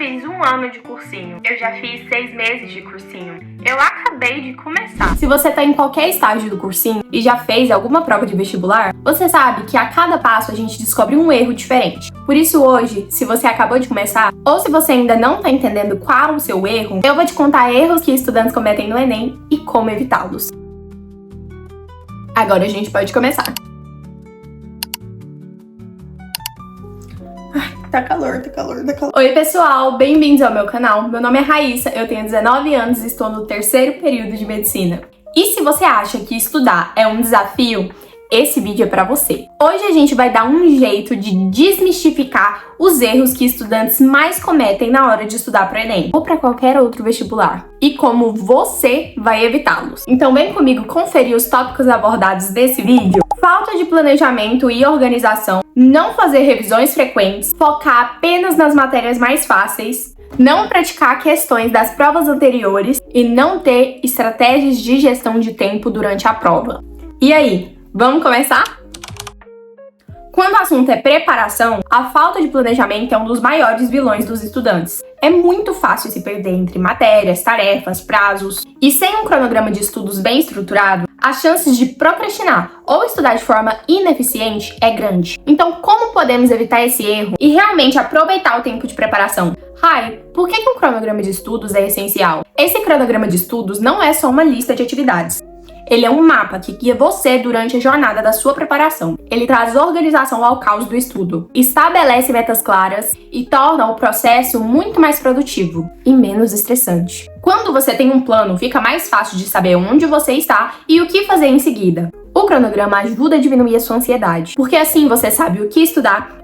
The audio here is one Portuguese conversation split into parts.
fiz 1 ano de cursinho. Eu já fiz 6 meses de cursinho. Eu acabei de começar. Se você tá em qualquer estágio do cursinho e já fez alguma prova de vestibular, você sabe que a cada passo a gente descobre um erro diferente. Por isso hoje, se você acabou de começar, ou se você ainda não tá entendendo qual o seu erro, eu vou te contar erros que estudantes cometem no Enem e como evitá-los. Agora a gente pode começar. Tá calor. Oi pessoal, bem-vindos ao meu canal. Meu nome é Raíssa, eu tenho 19 anos e estou no 3º período de medicina. E se você acha que estudar é um desafio, esse vídeo é pra você. Hoje a gente vai dar um jeito de desmistificar os erros que estudantes mais cometem na hora de estudar para o Enem ou para qualquer outro vestibular e como você vai evitá-los. Então vem comigo conferir os tópicos abordados nesse vídeo. Falta de planejamento e organização, não fazer revisões frequentes, focar apenas nas matérias mais fáceis, não praticar questões das provas anteriores e não ter estratégias de gestão de tempo durante a prova. E aí, vamos começar? Quando o assunto é preparação, a falta de planejamento é um dos maiores vilões dos estudantes. É muito fácil se perder entre matérias, tarefas, prazos, e sem um cronograma de estudos bem estruturado, as chances de procrastinar ou estudar de forma ineficiente é grande. Então, como podemos evitar esse erro e realmente aproveitar o tempo de preparação? Rai, por que um cronograma de estudos é essencial? Esse cronograma de estudos não é só uma lista de atividades. Ele é um mapa que guia você durante a jornada da sua preparação. Ele traz organização ao caos do estudo, estabelece metas claras e torna o processo muito mais produtivo e menos estressante. Quando você tem um plano, fica mais fácil de saber onde você está e o que fazer em seguida. O cronograma ajuda a diminuir a sua ansiedade, porque assim você sabe o que estudar,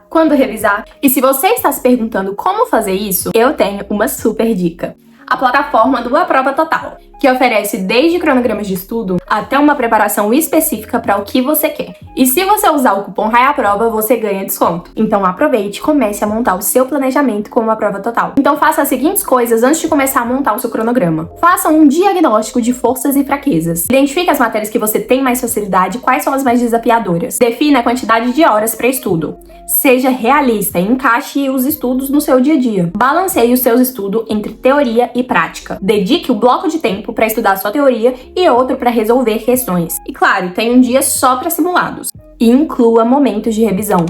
quando revisar. E se você está se perguntando como fazer isso, eu tenho uma super dica. A plataforma do A Prova Total, que oferece desde cronogramas de estudo até uma preparação específica para o que você quer. E se você usar o cupom RAIAPROVA, você ganha desconto. Então aproveite e comece a montar o seu planejamento com A Prova Total. Então faça as seguintes coisas antes de começar a montar o seu cronograma. Faça um diagnóstico de forças e fraquezas. Identifique as matérias que você tem mais facilidade e quais são as mais desafiadoras. Defina a quantidade de horas para estudo. Seja realista e encaixe os estudos no seu dia a dia. Balanceie os seus estudos entre teoria e prática. Dedique um bloco de tempo para estudar só teoria e outro para resolver questões. E claro, tem um dia só para simulados. E inclua momentos de revisão.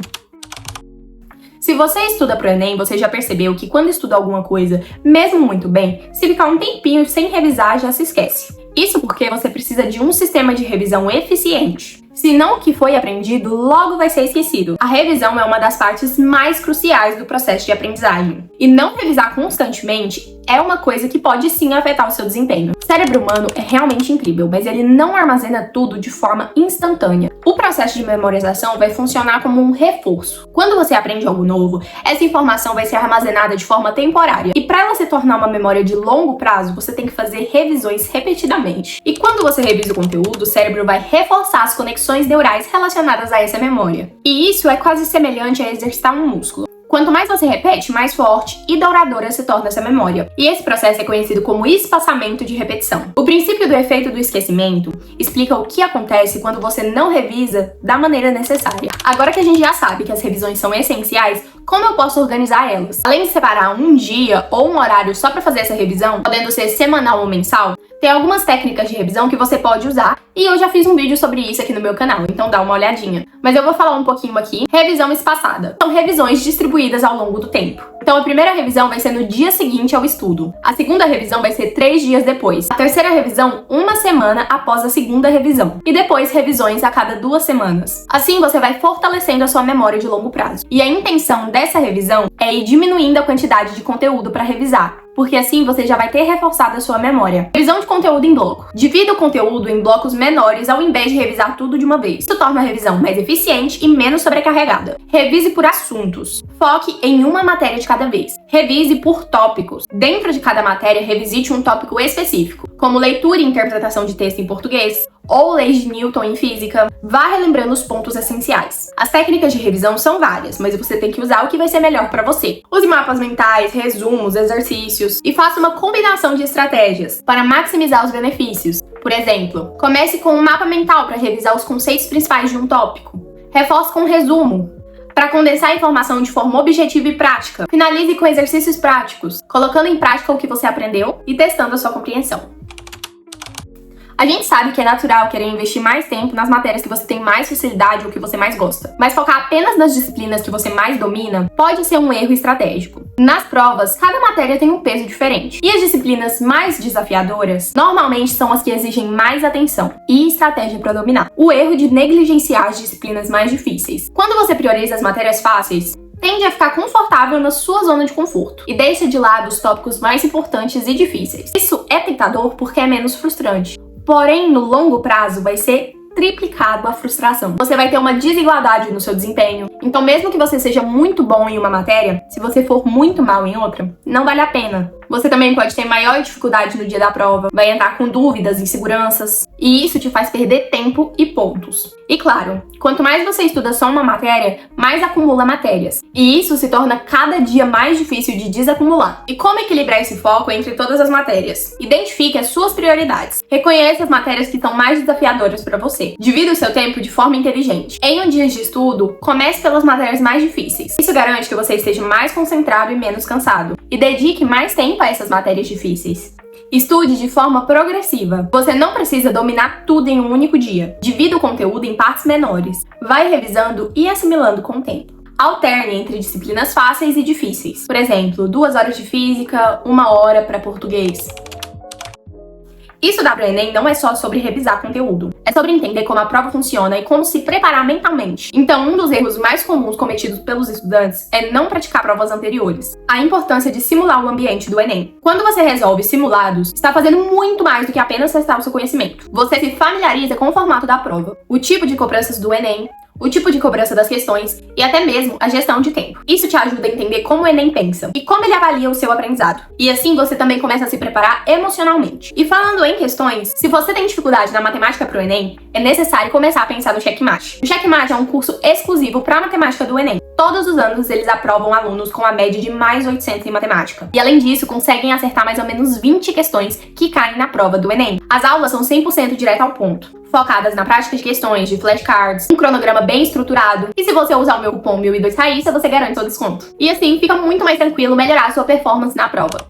Se você estuda para o Enem, você já percebeu que quando estuda alguma coisa, mesmo muito bem, se ficar um tempinho sem revisar, já se esquece. Isso porque você precisa de um sistema de revisão eficiente. Senão o que foi aprendido logo vai ser esquecido. A revisão é uma das partes mais cruciais do processo de aprendizagem. E não revisar constantemente é uma coisa que pode sim afetar o seu desempenho. O cérebro humano é realmente incrível, mas ele não armazena tudo de forma instantânea. O processo de memorização vai funcionar como um reforço. Quando você aprende algo novo, essa informação vai ser armazenada de forma temporária. E para ela se tornar uma memória de longo prazo, você tem que fazer revisões repetidamente. E quando você revisa o conteúdo, o cérebro vai reforçar as conexões neurais relacionadas a essa memória. E isso é quase semelhante a exercitar um músculo. Quanto mais você repete, mais forte e duradoura se torna essa memória. E esse processo é conhecido como espaçamento de repetição. O princípio do efeito do esquecimento explica o que acontece quando você não revisa da maneira necessária. Agora que a gente já sabe que as revisões são essenciais, como eu posso organizar elas? Além de separar um dia ou um horário só para fazer essa revisão, podendo ser semanal ou mensal, tem algumas técnicas de revisão que você pode usar e eu já fiz um vídeo sobre isso aqui no meu canal, então dá uma olhadinha. Mas eu vou falar um pouquinho aqui. Revisão espaçada. São revisões distribuídas ao longo do tempo. Então a primeira revisão vai ser no dia seguinte ao estudo. A segunda revisão vai ser 3 dias depois. A terceira revisão, 1 semana após a segunda revisão. E depois revisões a cada 2 semanas. Assim você vai fortalecendo a sua memória de longo prazo. E a intenção dessa revisão é ir diminuindo a quantidade de conteúdo para revisar, porque assim você já vai ter reforçado a sua memória. Revisão de conteúdo em bloco. Divida o conteúdo em blocos menores ao invés de revisar tudo de uma vez. Isso torna a revisão mais eficiente e menos sobrecarregada. Revise por assuntos. Foque em uma matéria de cada vez. Revise por tópicos. Dentro de cada matéria, revisite um tópico específico, como leitura e interpretação de texto em português, ou leis de Newton em física. Vá relembrando os pontos essenciais. As técnicas de revisão são várias, mas você tem que usar o que vai ser melhor para você. Use mapas mentais, resumos, exercícios e faça uma combinação de estratégias para maximizar os benefícios. Por exemplo, comece com um mapa mental para revisar os conceitos principais de um tópico. Reforce com um resumo. para condensar a informação de forma objetiva e prática. Finalize com exercícios práticos, colocando em prática o que você aprendeu e testando a sua compreensão. A gente sabe que é natural querer investir mais tempo nas matérias que você tem mais facilidade ou que você mais gosta, mas focar apenas nas disciplinas que você mais domina pode ser um erro estratégico. Nas provas, cada matéria tem um peso diferente, e as disciplinas mais desafiadoras normalmente são as que exigem mais atenção e estratégia para dominar. O erro de negligenciar as disciplinas mais difíceis. Quando você prioriza as matérias fáceis, tende a ficar confortável na sua zona de conforto e deixa de lado os tópicos mais importantes e difíceis. Isso é tentador porque é menos frustrante. Porém, no longo prazo, vai ser triplicado a frustração. Você vai ter uma desigualdade no seu desempenho. Então, mesmo que você seja muito bom em uma matéria, se você for muito mal em outra, não vale a pena. Você também pode ter maior dificuldade no dia da prova, vai entrar com dúvidas, inseguranças, e isso te faz perder tempo e pontos. E claro, quanto mais você estuda só uma matéria, mais acumula matérias. E isso se torna cada dia mais difícil de desacumular. E como equilibrar esse foco entre todas as matérias? Identifique as suas prioridades. Reconheça as matérias que são mais desafiadoras para você. Divida o seu tempo de forma inteligente. Em um dia de estudo, comece pelas matérias mais difíceis. Isso garante que você esteja mais concentrado e menos cansado. E dedique mais tempo a essas matérias difíceis. Estude de forma progressiva. Você não precisa dominar tudo em um único dia. Divida o conteúdo em partes menores. Vai revisando e assimilando com o tempo. Alterne entre disciplinas fáceis e difíceis. Por exemplo, 2 horas de física, 1 hora para português. Estudar para o Enem não é só sobre revisar conteúdo. É sobre entender como a prova funciona e como se preparar mentalmente. Então, um dos erros mais comuns cometidos pelos estudantes é não praticar provas anteriores. A importância de simular o ambiente do Enem. Quando você resolve simulados, está fazendo muito mais do que apenas testar o seu conhecimento. Você se familiariza com o formato da prova, o tipo de cobranças do Enem, o tipo de cobrança das questões e até mesmo a gestão de tempo. Isso te ajuda a entender como o Enem pensa e como ele avalia o seu aprendizado. E assim você também começa a se preparar emocionalmente. E falando em questões, se você tem dificuldade na matemática para o Enem, é necessário começar a pensar no Checkmate. O Checkmate é um curso exclusivo para matemática do Enem. Todos os anos eles aprovam alunos com a média de mais 800 em matemática. E além disso, conseguem acertar mais ou menos 20 questões que caem na prova do Enem. As aulas são 100% direto ao ponto, focadas na prática de questões, de flashcards, um cronograma bem estruturado. E se você usar o meu cupom 1002 Raíssa, você garante seu desconto. E assim fica muito mais tranquilo melhorar a sua performance na prova.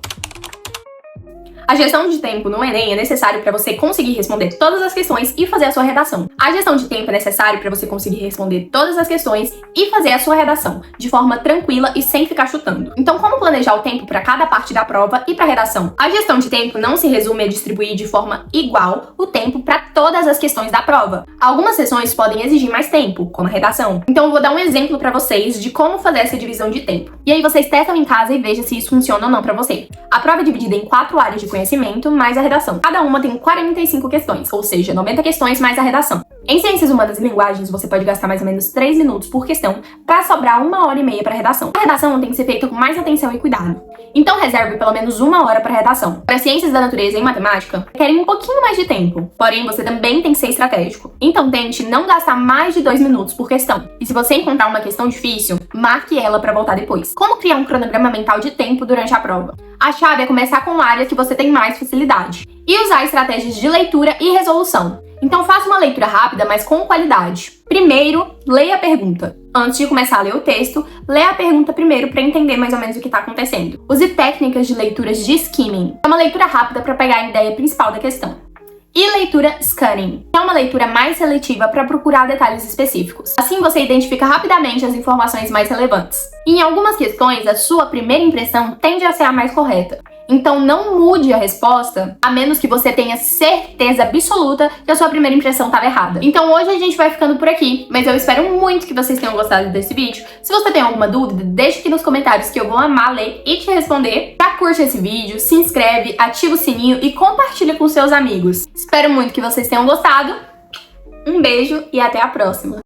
A gestão de tempo no Enem é necessário para você conseguir responder todas as questões e fazer a sua redação. A gestão de tempo é necessário para você conseguir responder todas as questões e fazer a sua redação de forma tranquila e sem ficar chutando. Então, como planejar o tempo para cada parte da prova e para a redação? A gestão de tempo não se resume a distribuir de forma igual o tempo para todas as questões da prova. Algumas sessões podem exigir mais tempo, como a redação. Então, eu vou dar um exemplo para vocês de como fazer essa divisão de tempo. E aí vocês testam em casa e vejam se isso funciona ou não para você. A prova é dividida em 4 áreas de conhecimento mais a redação. Cada uma tem 45 questões, ou seja, 90 questões mais a redação. Em Ciências Humanas e Linguagens, você pode gastar mais ou menos 3 minutos por questão para sobrar 1h30 para redação. A redação tem que ser feita com mais atenção e cuidado. Então reserve pelo menos 1 hora para redação. Para Ciências da Natureza e Matemática, requerem um pouquinho mais de tempo, porém você também tem que ser estratégico. Então tente não gastar mais de 2 minutos por questão. E se você encontrar uma questão difícil, marque ela para voltar depois. Como criar um cronograma mental de tempo durante a prova? A chave é começar com áreas que você tem mais facilidade e usar estratégias de leitura e resolução. Então faça uma leitura rápida, mas com qualidade. Primeiro, leia a pergunta. Antes de começar a ler o texto, leia a pergunta primeiro para entender mais ou menos o que está acontecendo. Use técnicas de leituras de skimming. É uma leitura rápida para pegar a ideia principal da questão. E leitura scanning, que é uma leitura mais seletiva para procurar detalhes específicos. Assim você identifica rapidamente as informações mais relevantes. E em algumas questões, a sua primeira impressão tende a ser a mais correta. Então não mude a resposta, a menos que você tenha certeza absoluta que a sua primeira impressão estava errada. Então hoje a gente vai ficando por aqui, mas eu espero muito que vocês tenham gostado desse vídeo. Se você tem alguma dúvida, deixa aqui nos comentários que eu vou amar ler e te responder. Já curte esse vídeo, se inscreve, ativa o sininho e compartilha com seus amigos. Espero muito que vocês tenham gostado. Um beijo e até a próxima!